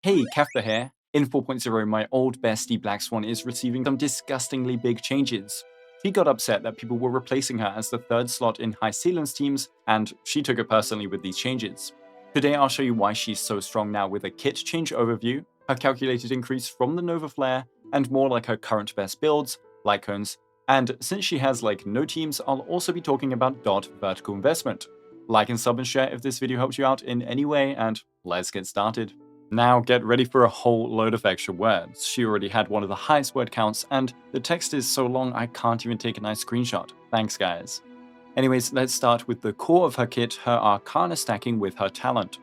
Hey, Kefta here. In 4.0, my old bestie Black Swan is receiving some disgustingly big changes. She got upset that people were replacing her as the third slot in High Sealands teams, and she took it personally with these changes. Today I'll show you why she's so strong now with a kit change overview, her calculated increase from the Novaflare, and more like her current best builds, Lycones, and since she has like no teams, I'll also be talking about dot vertical investment. Like and sub and share if this video helps you out in any way, and let's get started. Now get ready for a whole load of extra words. She already had one of the highest word counts, and the text is so long I can't even take a nice screenshot. Thanks guys. Anyways, let's start with the core of her kit, her Arcana stacking with her talent.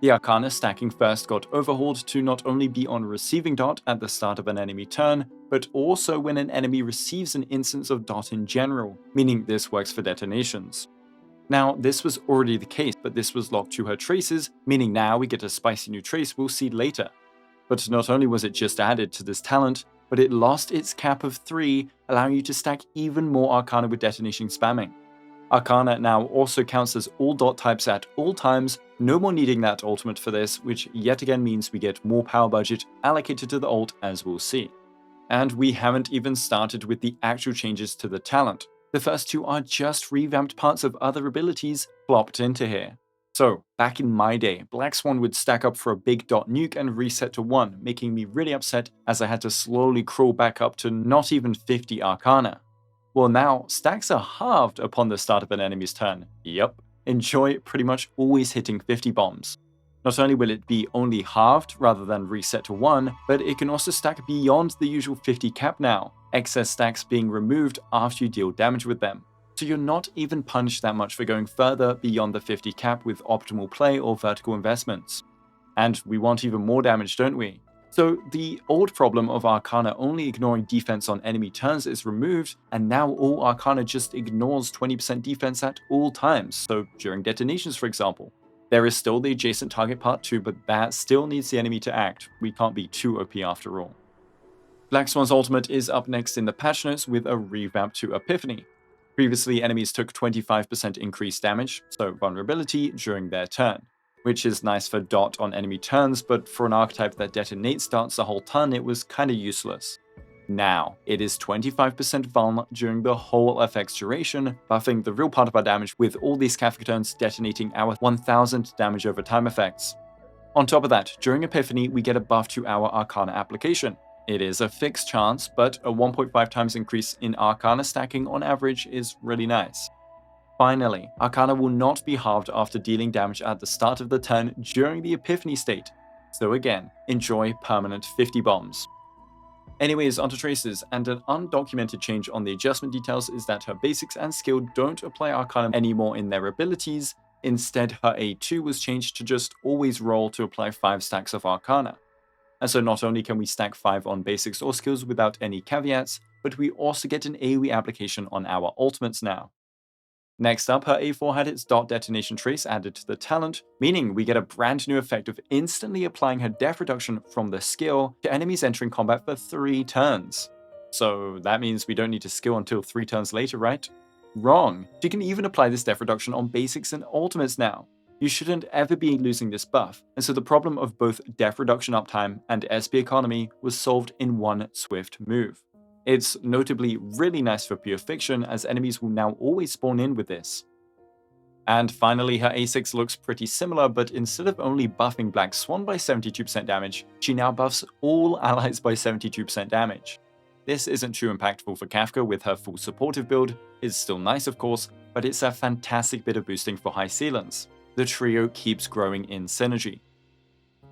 The Arcana stacking first got overhauled to not only be on receiving dot at the start of an enemy turn, but also when an enemy receives an instance of dot in general, meaning this works for detonations. Now, this was already the case, but this was locked to her traces, meaning now we get a spicy new trace we'll see later. But not only was it just added to this talent, but it lost its cap of 3, allowing you to stack even more Arcana with detonation spamming. Arcana now also counts as all dot types at all times, no more needing that ultimate for this, which yet again means we get more power budget allocated to the ult, as we'll see. And we haven't even started with the actual changes to the talent. The first two are just revamped parts of other abilities plopped into here. So, back in my day, Black Swan would stack up for a big dot nuke and reset to 1, making me really upset as I had to slowly crawl back up to not even 50 Arcana. Well now, stacks are halved upon the start of an enemy's turn. Yup, enjoy pretty much always hitting 50 bombs. Not only will it be only halved rather than reset to 1, but it can also stack beyond the usual 50 cap now, excess stacks being removed after you deal damage with them. So you're not even punished that much for going further beyond the 50 cap with optimal play or vertical investments. And we want even more damage, don't we? So the old problem of Arcana only ignoring defense on enemy turns is removed, and now all Arcana just ignores 20% defense at all times, so during detonations for example. There is still the adjacent target part too, but that still needs the enemy to act. We can't be too OP after all. Black Swan's ultimate is up next in the patch notes with a revamp to Epiphany. Previously, enemies took 25% increased damage, so vulnerability, during their turn, which is nice for dot on enemy turns, but for an archetype that detonates darts the whole turn, it was kinda useless. Now, it is 25% vuln during the whole FX duration, buffing the real part of our damage with all these Kafka detonating our 1000 damage over time effects. On top of that, during Epiphany, we get a buff to our Arcana application. It is a fixed chance, but a 1.5 times increase in Arcana stacking on average is really nice. Finally, Arcana will not be halved after dealing damage at the start of the turn during the Epiphany state. So again, enjoy permanent 50 bombs. Anyways, onto traces, and an undocumented change on the adjustment details is that her basics and skill don't apply Arcana anymore in their abilities. Instead, her A2 was changed to just always roll to apply 5 stacks of Arcana. And so not only can we stack 5 on basics or skills without any caveats, but we also get an AoE application on our ultimates now. Next up, her A4 had its dot detonation trace added to the talent, meaning we get a brand new effect of instantly applying her def reduction from the skill to enemies entering combat for 3 turns. So that means we don't need to skill until 3 turns later, right? Wrong. She can even apply this def reduction on basics and ultimates now. You shouldn't ever be losing this buff, and so the problem of both def reduction uptime and SP economy was solved in one swift move. It's notably really nice for pure fiction, as enemies will now always spawn in with this. And finally, her A6 looks pretty similar, but instead of only buffing Black Swan by 72% damage, she now buffs all allies by 72% damage. This isn't too impactful for Kafka with her full supportive build, it's still nice of course, but it's a fantastic bit of boosting for High Sealands. The trio keeps growing in synergy.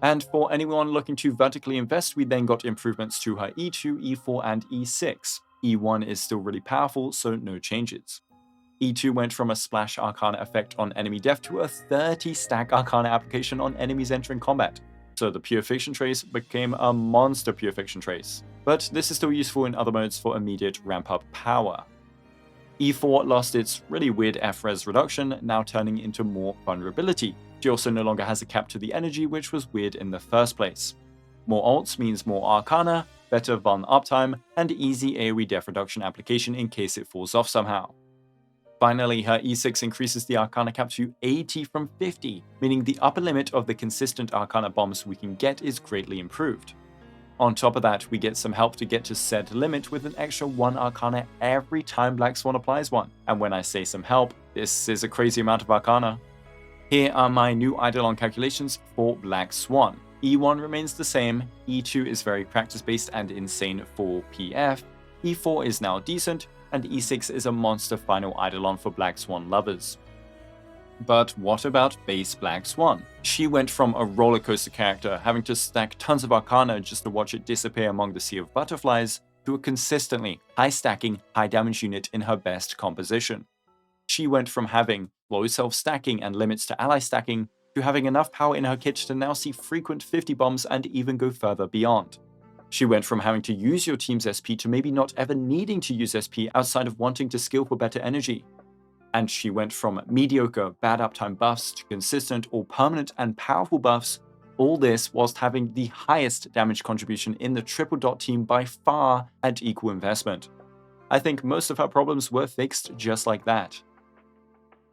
And for anyone looking to vertically invest, we then got improvements to her E2, E4, and E6. E1 is still really powerful, so no changes. E2 went from a splash Arcana effect on enemy def to a 30 stack Arcana application on enemies entering combat. So the pure fiction trace became a monster pure fiction trace. But this is still useful in other modes for immediate ramp up power. E4 lost its really weird F-res reduction, now turning into more vulnerability. She also no longer has a cap to the energy, which was weird in the first place. More ults means more Arcana, better vuln uptime, and easy AoE def reduction application in case it falls off somehow. Finally, her E6 increases the Arcana cap to 80 from 50, meaning the upper limit of the consistent Arcana bombs we can get is greatly improved. On top of that, we get some help to get to said limit with an extra 1 Arcana every time Black Swan applies one. And when I say some help, this is a crazy amount of Arcana. Here are my new Eidolon calculations for Black Swan. E1 remains the same, E2 is very practice-based and insane for PF, E4 is now decent, and E6 is a monster final Eidolon for Black Swan lovers. But what about base Black Swan? She went from a rollercoaster character, having to stack tons of Arcana just to watch it disappear among the sea of butterflies, to a consistently high-stacking, high-damage unit in her best composition. She went from having low self-stacking and limits to ally stacking, to having enough power in her kit to now see frequent 50 bombs and even go further beyond. She went from having to use your team's SP to maybe not ever needing to use SP outside of wanting to skill for better energy. And she went from mediocre, bad uptime buffs to consistent or permanent and powerful buffs, all this whilst having the highest damage contribution in the triple dot team by far at equal investment. I think most of her problems were fixed just like that.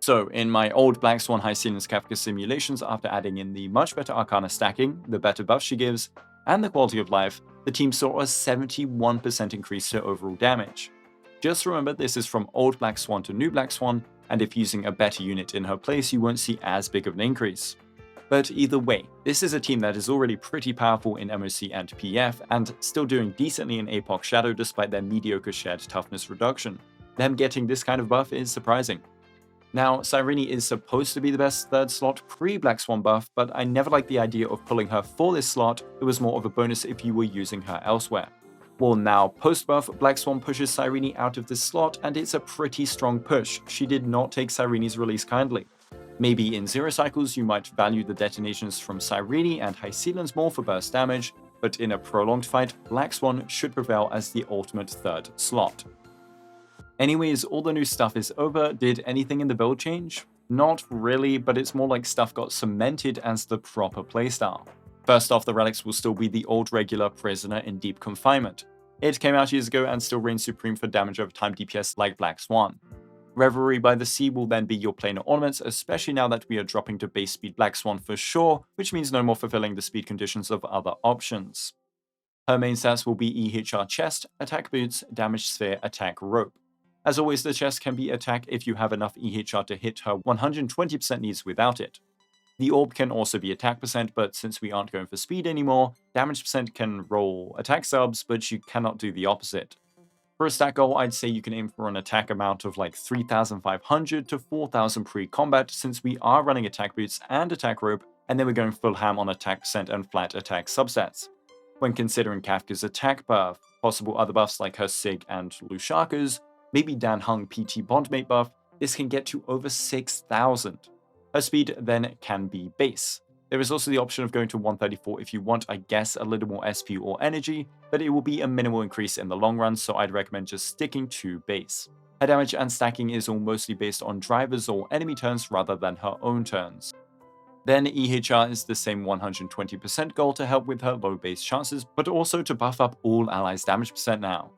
So, in my old Black Swan High Ceilings Kafka simulations, after adding in the much better Arcana stacking, the better buffs she gives, and the quality of life, the team saw a 71% increase to overall damage. Just remember, this is from old Black Swan to new Black Swan, and if using a better unit in her place, you won't see as big of an increase. But either way, this is a team that is already pretty powerful in MOC and PF, and still doing decently in APOC Shadow despite their mediocre shared toughness reduction. Them getting this kind of buff is surprising. Now, Cyrene is supposed to be the best third slot pre-Black Swan buff, but I never liked the idea of pulling her for this slot. It was more of a bonus if you were using her elsewhere. Well, now post-buff, Black Swan pushes Cyrene out of this slot, and it's a pretty strong push. She did not take Cyrene's release kindly. Maybe in zero cycles you might value the detonations from Cyrene and High Ceilings more for burst damage, but in a prolonged fight, Black Swan should prevail as the ultimate third slot. Anyways, all the new stuff is over. Did anything in the build change? Not really, but it's more like stuff got cemented as the proper playstyle. First off, the relics will still be the old regular Prisoner in Deep Confinement. It came out years ago and still reigns supreme for damage over time DPS like Black Swan. Revelry by the Sea will then be your planar ornaments, especially now that we are dropping to base speed Black Swan for sure, which means no more fulfilling the speed conditions of other options. Her main stats will be EHR Chest, Attack Boots, Damage Sphere, Attack Rope. As always, the chest can be attack if you have enough EHR to hit her 120% needs without it. The orb can also be attack percent, but since we aren't going for speed anymore, damage percent can roll attack subs, but you cannot do the opposite. For a stat goal, I'd say you can aim for an attack amount of like 3,500 to 4,000 pre-combat, since we are running attack boots and attack rope, and then we're going full ham on attack percent and flat attack substats. When considering Kafka's attack buff, possible other buffs like her Sig and Lushaka's, maybe Dan Hung PT Bondmate buff, this can get to over 6,000. Her speed then can be base. There is also the option of going to 134 if you want, I guess, a little more SP or energy, but it will be a minimal increase in the long run, so I'd recommend just sticking to base. Her damage and stacking is all mostly based on drivers or enemy turns rather than her own turns. Then EHR is the same 120% goal to help with her low base chances, but also to buff up all allies' damage percent now.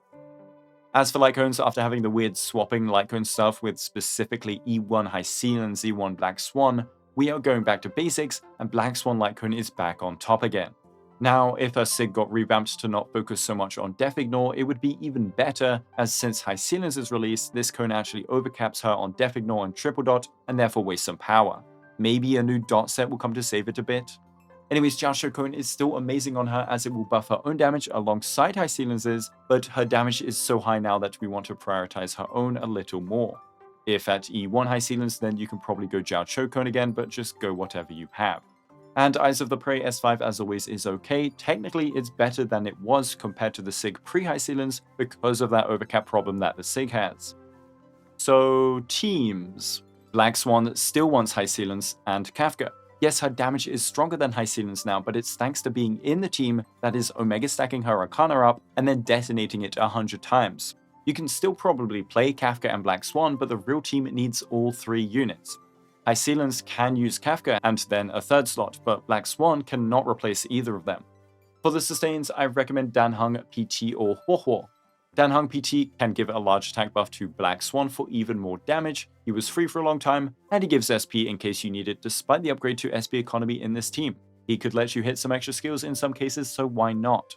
As for Litecones, after having the weird swapping Litecoin stuff with specifically E1 High Ceilings and E1 Black Swan, we are going back to basics, and Black Swan Litecoin is back on top again. Now, if her Sig got revamped to not focus so much on Death Ignore, it would be even better, as since High Ceilings is released, this cone actually overcaps her on Death Ignore and Triple Dot, and therefore wastes some power. Maybe a new dot set will come to save it a bit. Anyways, Jiaoshu Cone is still amazing on her as it will buff her own damage alongside High Ceilings', but her damage is so high now that we want to prioritize her own a little more. If at E1 High Ceilings, then you can probably go Jiaoshu Cone again, but just go whatever you have. And Eyes of the Prey S5 as always is okay. Technically it's better than it was compared to the Sig pre-High Ceilings because of that overcap problem that the Sig has. So teams. Black Swan still wants High Ceilings and Kafka. Yes, her damage is stronger than High Ceilings now, but it's thanks to being in the team that is Omega stacking her Arcana up and then detonating it 100 times. You can still probably play Kafka and Black Swan, but the real team needs all three units. High Ceilings can use Kafka and then a third slot, but Black Swan cannot replace either of them. For the sustains, I recommend Dan Hung, PT or Huohuo. Danheng PT can give a large attack buff to Black Swan for even more damage, he was free for a long time, and he gives SP in case you need it despite the upgrade to SP economy in this team. He could let you hit some extra skills in some cases, so why not?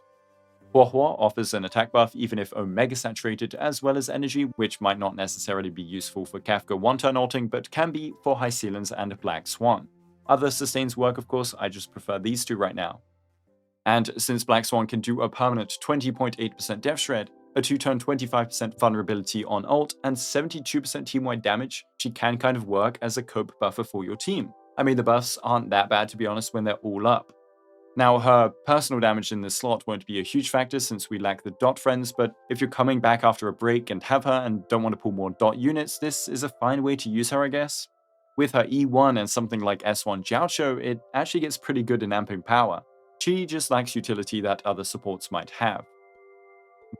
Huohuo offers an attack buff even if Omega saturated, as well as energy, which might not necessarily be useful for Kafka one-turn ulting, but can be for High Sealons and Black Swan. Other sustains work, of course, I just prefer these two right now. And since Black Swan can do a permanent 20.8% Death Shred, a 2-turn 25% vulnerability on ult, and 72% team-wide damage, she can kind of work as a cope buffer for your team. I mean, the buffs aren't that bad to be honest when they're all up. Now, her personal damage in this slot won't be a huge factor since we lack the dot friends, but if you're coming back after a break and have her and don't want to pull more dot units, this is a fine way to use her, I guess. With her E1 and something like S1 Jiaocho, it actually gets pretty good in amping power. She just lacks utility that other supports might have.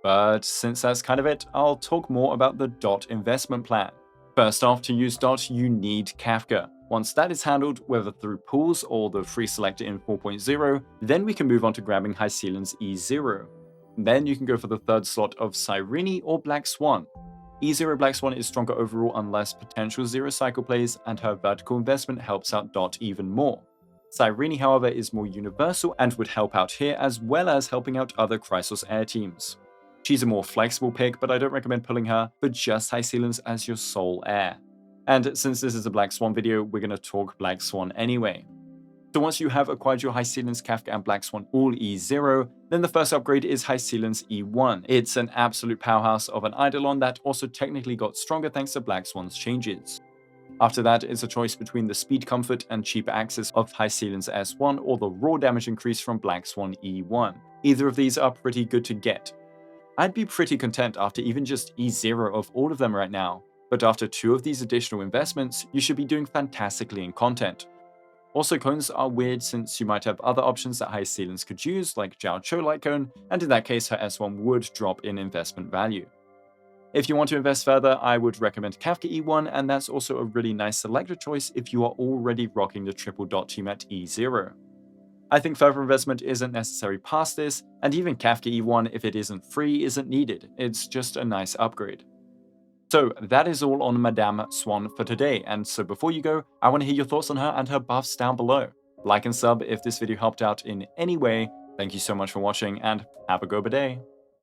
But since that's kind of it, I'll talk more about the dot investment plan. First off, to use dot, you need Kafka. Once that is handled, whether through pools or the free selector in 4.0, then we can move on to grabbing High Sealons E0. Then you can go for the third slot of Cyrene or Black Swan. E0 Black Swan is stronger overall unless potential zero cycle plays, and her vertical investment helps out dot even more. Cyrene, however, is more universal and would help out here as well as helping out other Chrysos Air teams. She's a more flexible pick, but I don't recommend pulling her for just High Sealons as your sole heir. And since this is a Black Swan video, we're going to talk Black Swan anyway. So once you have acquired your High Sealons, Kafka, and Black Swan all E0, then the first upgrade is High Sealons E1. It's an absolute powerhouse of an Eidolon that also technically got stronger thanks to Black Swan's changes. After that, it's a choice between the speed comfort and cheaper access of High Sealons S1 or the raw damage increase from Black Swan E1. Either of these are pretty good to get. I'd be pretty content after even just E0 of all of them right now, but after 2 of these additional investments, you should be doing fantastically in content. Also, cones are weird since you might have other options that High Sealons could use, like Jiaocho Light Cone, and in that case her S1 would drop in investment value. If you want to invest further, I would recommend Kafka E1, and that's also a really nice selector choice if you are already rocking the triple dot team at E0. I think further investment isn't necessary past this, and even Kafka E1, if it isn't free, isn't needed. It's just a nice upgrade. So that is all on Madame Swan for today, and so before you go, I want to hear your thoughts on her and her buffs down below. Like and sub if this video helped out in any way. Thank you so much for watching, and have a Guoba day.